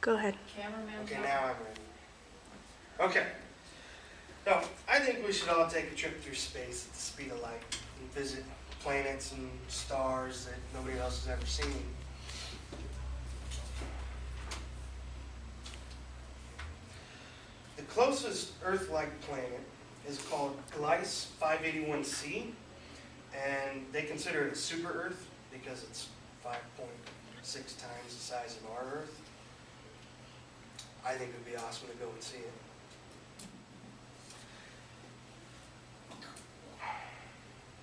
Go ahead. Cameraman. Okay, now I'm ready. Okay. So, I think we should all take a trip through space at the speed of light and visit planets and stars that nobody else has ever seen. The closest Earth-like planet is called Gliese 581c, and they consider it a super-Earth because it's 5.6 times the size of our Earth. I think it would be awesome to go and see it.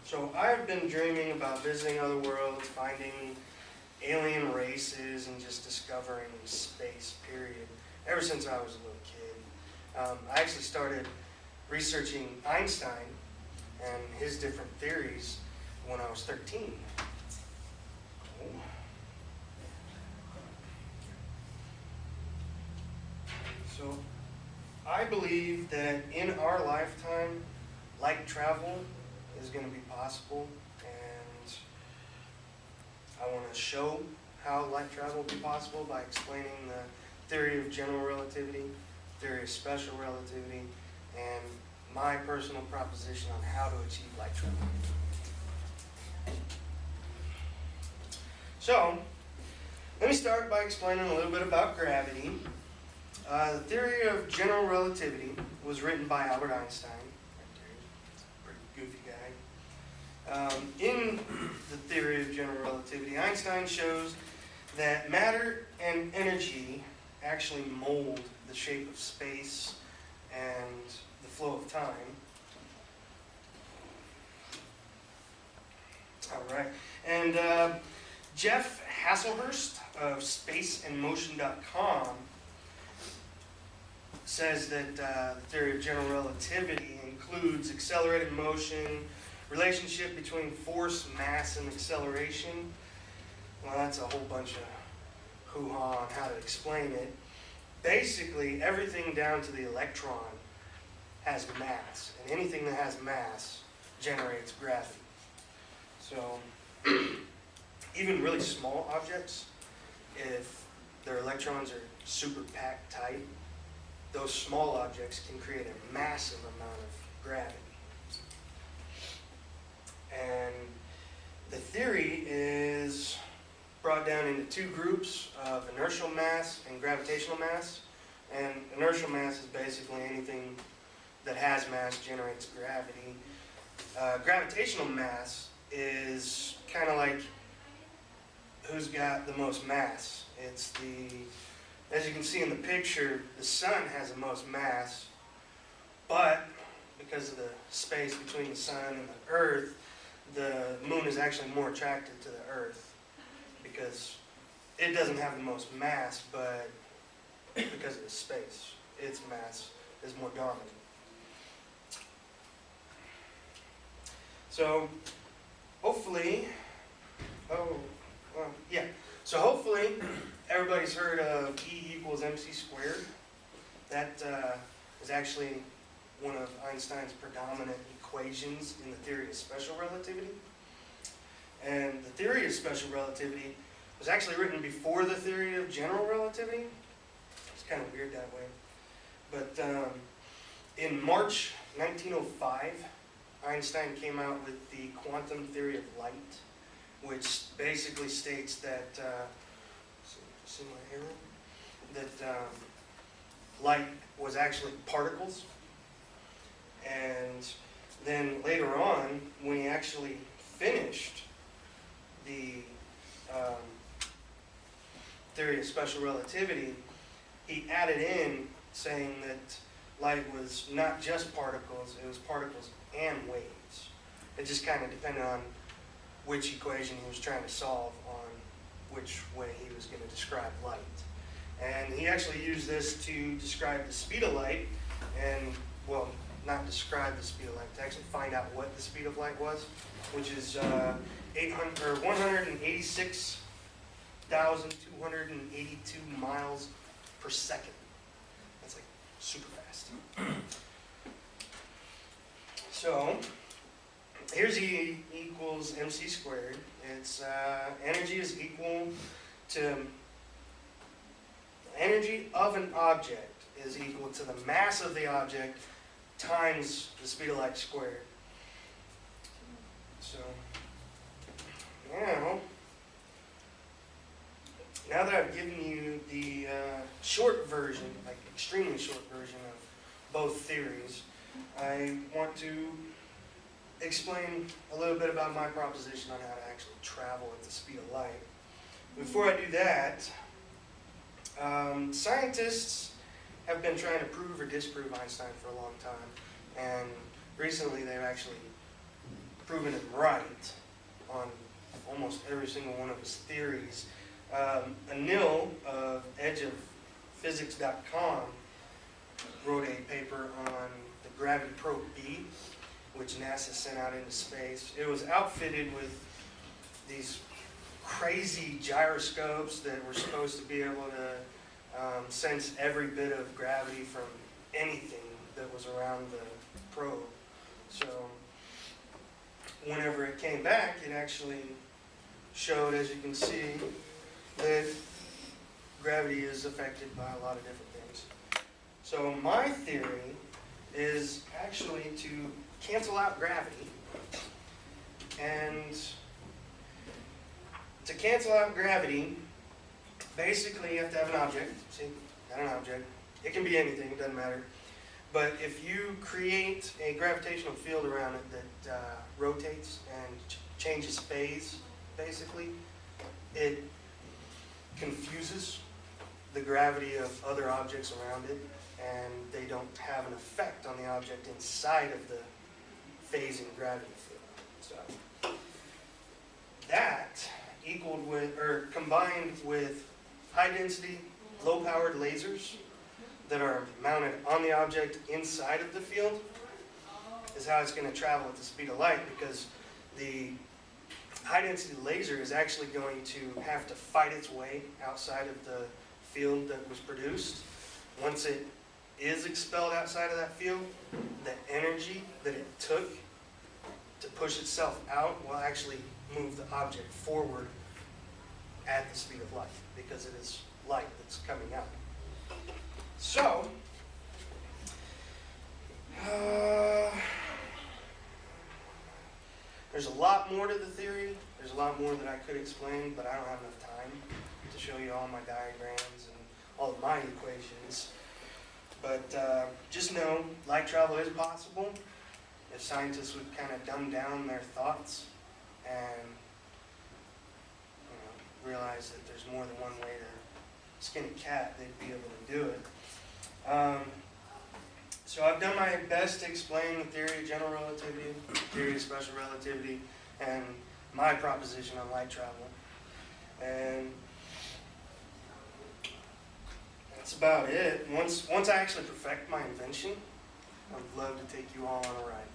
So I've been dreaming about visiting other worlds, finding alien races, and just discovering space, period, ever since I was a little kid. I actually started researching Einstein and his different theories when I was 13. So I believe that in our lifetime, light travel is going to be possible, and I want to show how light travel will be possible by explaining the theory of general relativity, theory of special relativity, and my personal proposition on how to achieve light travel. So, let me start by explaining a little bit about gravity. The theory of general relativity was written by Albert Einstein. Pretty goofy guy. In the theory of general relativity, Einstein shows that matter and energy actually mold the shape of space and the flow of time. All right. And Jeff Hasselhurst of spaceandmotion.com says that the theory of general relativity includes accelerated motion, relationship between force, mass, and acceleration. Well, that's a whole bunch of hoo-ha on how to explain it. Basically, everything down to the electron has mass, and anything that has mass generates gravity. So, even really small objects, if their electrons are super packed tight, those small objects can create a massive amount of gravity. And the theory is brought down into two groups of inertial mass and gravitational mass. And inertial mass is basically anything that has mass generates gravity. Gravitational mass is kind of like who's got the most mass. It's as you can see in the picture, the sun has the most mass, but because of the space between the sun and the earth, the moon is actually more attracted to the earth because it doesn't have the most mass, but because of the space, its mass is more dominant. So hopefully, so hopefully everybody's heard of E equals mc squared. That is actually one of Einstein's predominant equations in the theory of special relativity. And the theory of special relativity was actually written before the theory of general relativity. It's kind of weird that way. But in March 1905, Einstein came out with the quantum theory of light, which basically states that, see my arrow? That light was actually particles. And then later on, when he actually finished the theory of special relativity, he added in saying that light was not just particles, it was particles and waves. It just kind of depended on which equation he was trying to solve on which way he was going to describe light. And he actually used this to describe the speed of light, and, well, not describe the speed of light, to actually find out what the speed of light was, which is 186,282 miles per second. That's like super fast. So, here's E equals mc squared. It's energy is equal to The energy of an object is equal to the mass of the object times the speed of light squared. So, now that I've given you the short version, like extremely short version of both theories, I want to explain a little bit about my proposition on how to actually travel at the speed of light. Before I do that, scientists have been trying to prove or disprove Einstein for a long time, and recently they've actually proven him right on almost every single one of his theories. Anil of edgeofphysics.com wrote a paper on the Gravity Probe B, which NASA sent out into space. It was outfitted with these crazy gyroscopes that were supposed to be able to sense every bit of gravity from anything that was around the probe. So whenever it came back, it actually showed, as you can see, that gravity is affected by a lot of different things. So my theory is actually to cancel out gravity, and to cancel out gravity, basically you have to have an object. See, got an object. It can be anything, it doesn't matter. But if you create a gravitational field around it that rotates and changes phase, basically, it confuses the gravity of other objects around it, and they don't have an effect on the object inside of the phasing gravity field. So that equaled with, or combined with high density, low powered lasers that are mounted on the object inside of the field is how it's going to travel at the speed of light, because the high density laser is actually going to have to fight its way outside of the field that was produced. Once it is expelled outside of that field, the energy that it took to push itself out will actually move the object forward at the speed of light, because it is light that's coming out. So, there's a lot more to the theory. There's a lot more that I could explain, but I don't have enough time to show you all my diagrams and all of my equations. But just know light travel is possible if scientists would kind of dumb down their thoughts and realize that there's more than one way to skin a cat. They'd be able to do it. So I've done my best to explain the theory of general relativity, theory of special relativity, and my proposition on light travel. And that's about it. Once I actually perfect my invention, I'd love to take you all on a ride.